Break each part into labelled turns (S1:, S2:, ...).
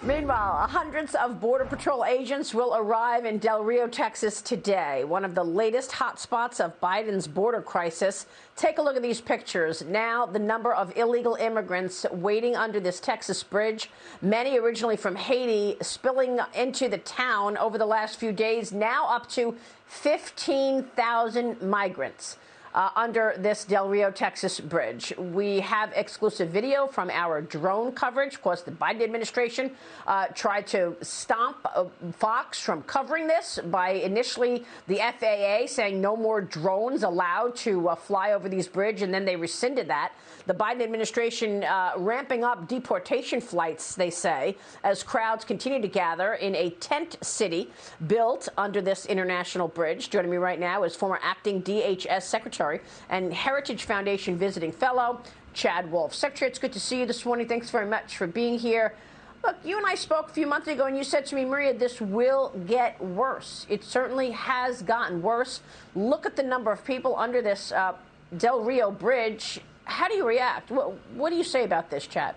S1: Meanwhile, hundreds of Border Patrol agents will arrive in Del Rio, Texas today, one of the latest hotspots of Biden's border crisis. Take a look at these pictures. Now, the number of illegal immigrants waiting under this Texas bridge, many originally from Haiti, spilling into the town over the last few days, now up to 15,000 migrants. Under this Del Rio, Texas bridge. We have exclusive video from our drone coverage. Of course, the Biden administration tried to stop Fox from covering this by initially the FAA saying no more drones allowed to fly over these bridges, and then they rescinded that. The Biden administration ramping up deportation flights, they say, as crowds continue to gather in a tent city built under this international bridge. Joining me right now is former acting DHS Secretary and Heritage Foundation visiting fellow Chad Wolf. Secretary, it's good to see you this morning. Thanks very much for being here. Look, you and I spoke a few months ago, and you said to me, Maria, this will get worse. It certainly has gotten worse. Look at the number of people under this Del Rio bridge. How do you react? What do you say about this, Chad?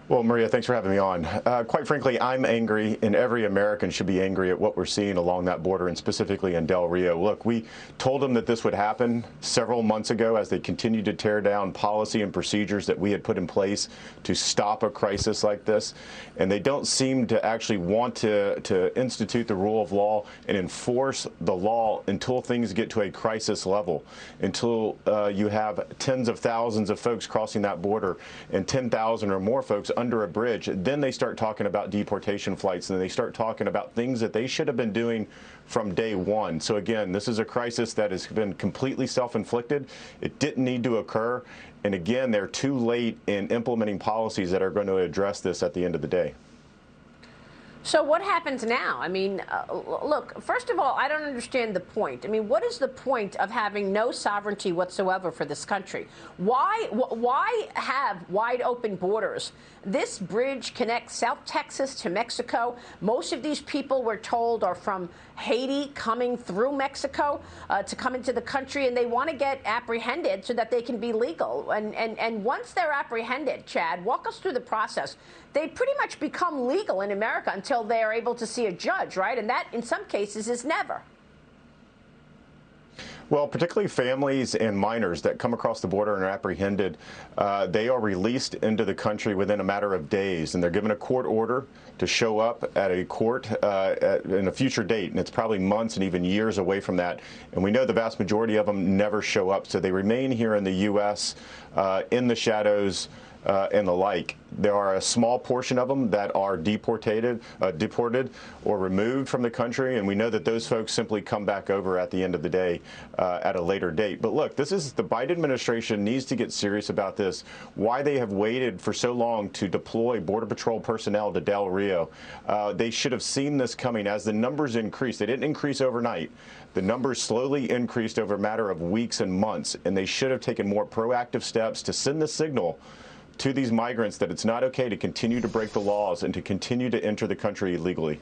S2: Well, Maria, thanks for having me on. Quite frankly, I'm angry, and every American should be angry at what we're seeing along that border, and specifically in Del Rio. Look, we told them that this would happen several months ago as they continued to tear down policy and procedures that we had put in place to stop a crisis like this. And they don't seem to actually want to institute the rule of law and enforce the law until things get to a crisis level, until you have tens of thousands of folks crossing that border and 10,000 or more folks under a bridge. Then they start talking about deportation flights, and they start talking about things that they should have been doing from day one. So again, this is a crisis that has been completely self-inflicted. It didn't need to occur. And again, they're too late in implementing policies that are going to address this at the end of the day.
S1: So what happens now? I mean, look, first of all, I don't understand the point. I mean, what is the point of having no sovereignty whatsoever for this country? Why have wide open borders? This bridge connects South Texas to Mexico. Most of these people, we're told, are from Haiti coming through Mexico to come into the country, and they want to get apprehended so that they can be legal. And once they're apprehended, Chad, walk us through the process. They pretty much become legal in America until they are able to see a judge, right? And that, in some cases, is never.
S2: Well, particularly families and minors that come across the border and are apprehended, they are released into the country within a matter of days, and they're given a court order to show up at a court in a future date, and it's probably months and even years away from that. And we know the vast majority of them never show up, so they remain here in the U.S. In the shadows and the like. There are a small portion of them that are deported or removed from the country, and we know that those folks simply come back over at the end of the day at a later date. But look, this is the Biden administration needs to get serious about this. Why they have waited for so long to deploy Border Patrol personnel to Del Rio. They should have seen this coming as the numbers increased. They didn't increase overnight. The numbers slowly increased over a matter of weeks and months, and they should have taken more proactive steps to send the signal to these migrants that it's not okay to continue to break the laws and to continue to enter the country illegally.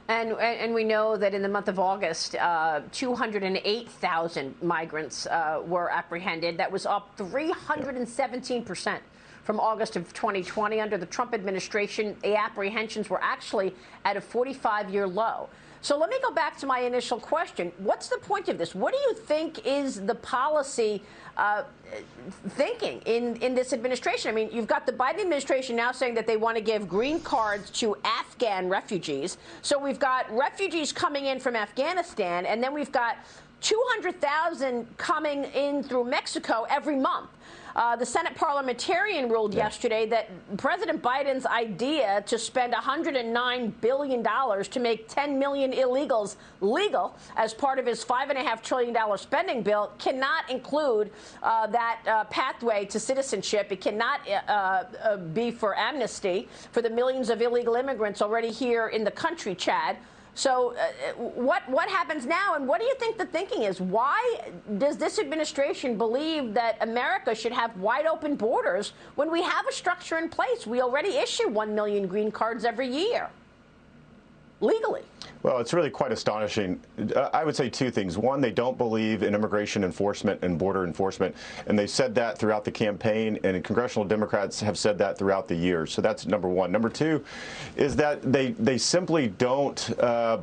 S1: And we know that in the month of August, 208,000 migrants were apprehended. That was up 317% from August of 2020. Under the Trump administration, the apprehensions were actually at a 45-year low. So let me go back to my initial question. What's the point of this? What do you think is the policy thinking in this administration? I mean, you've got the Biden administration now saying that they want to give green cards to Afghan refugees. So we've got refugees coming in from Afghanistan, and then we've got 200,000 coming in through Mexico every month. The Senate parliamentarian ruled yesterday that President Biden's idea to spend $109 billion to make 10 million illegals legal as part of his $5.5 trillion spending bill cannot include that pathway to citizenship. It cannot be for amnesty for the millions of illegal immigrants already here in the country, Chad. So what happens now, and what do you think the thinking is? Why does this administration believe that America should have wide open borders when we have a structure in place? We already issue 1 million green cards every year. legally.
S2: Well, it's really quite astonishing. I would say two things. One, they don't believe in immigration enforcement and border enforcement, and they said that throughout the campaign, and congressional Democrats have said that throughout the years. So that's number one. Number two is that they simply don't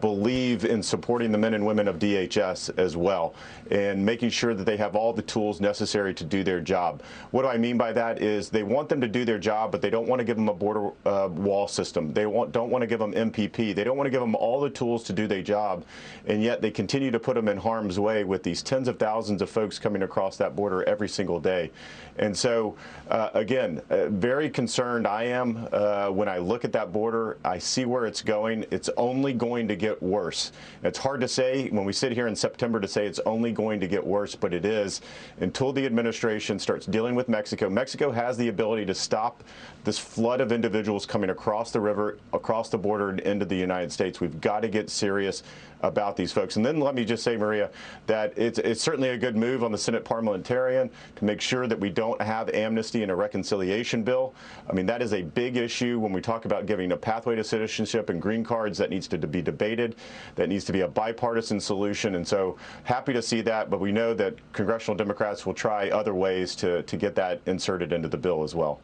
S2: believe in supporting the men and women of DHS as well, and making sure that they have all the tools necessary to do their job. What do I mean by that is they want them to do their job, but they don't want to give them a border wall system. They don't want to give them MPP. They don't want to give them all the tools to do their job, and yet they continue to put them in harm's way with these tens of thousands of folks coming across that border every single day. And so, again, very concerned I am when I look at that border. I see where it's going. It's only going to get worse. It's hard to say when we sit here in September to say it's only going to get worse, but it is until the administration starts dealing with Mexico. Mexico has the ability to stop this flood of individuals coming across the river, across the border, and into the United States. We've got to get serious about these folks. And then let me just say, Maria, that it's certainly a good move on the Senate parliamentarian to make sure that we don't have amnesty in a reconciliation bill. I mean, that is a big issue when we talk about giving a pathway to citizenship and green cards. That needs to be debated. That needs to be a bipartisan solution. And so happy to see that. But we know that congressional Democrats will try other ways to get that inserted into the bill as well.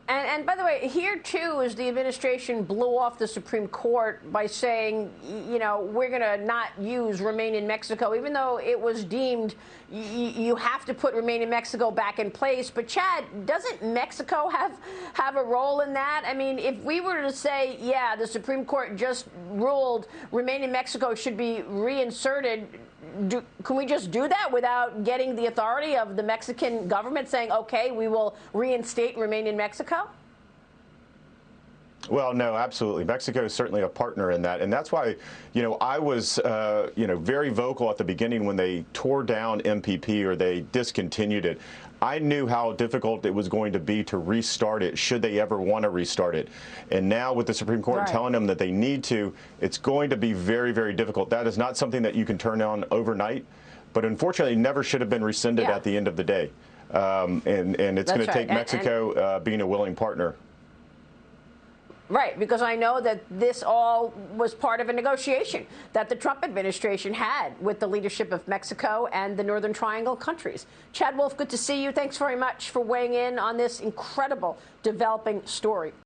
S1: And by the way, here, too, is the administration blew off the Supreme Court by saying, you know, we're going to not use Remain in Mexico, even though it was deemed you have to put Remain in Mexico back in place. But, Chad, doesn't Mexico have a role in that? I mean, if we were to say, yeah, the Supreme Court just ruled Remain in Mexico should be reinserted, can we just do that without getting the authority of the Mexican government saying, OK, we will reinstate Remain in Mexico?
S2: Well, no, absolutely. Mexico is certainly a partner in that. And that's why, you know, I was, very vocal at the beginning when they tore down MPP or they discontinued it. I knew how difficult it was going to be to restart it should they ever want to restart it. And now with the Supreme Court telling them that they need to, it's going to be very, very difficult. That is not something that you can turn on overnight, but unfortunately never should have been rescinded at the end of the day. And it's going to take Mexico being a willing partner.
S1: Right, because I know that this all was part of a negotiation that the Trump administration had with the leadership of Mexico and the Northern Triangle countries. Chad Wolf, good to see you. Thanks very much for weighing in on this incredible developing story.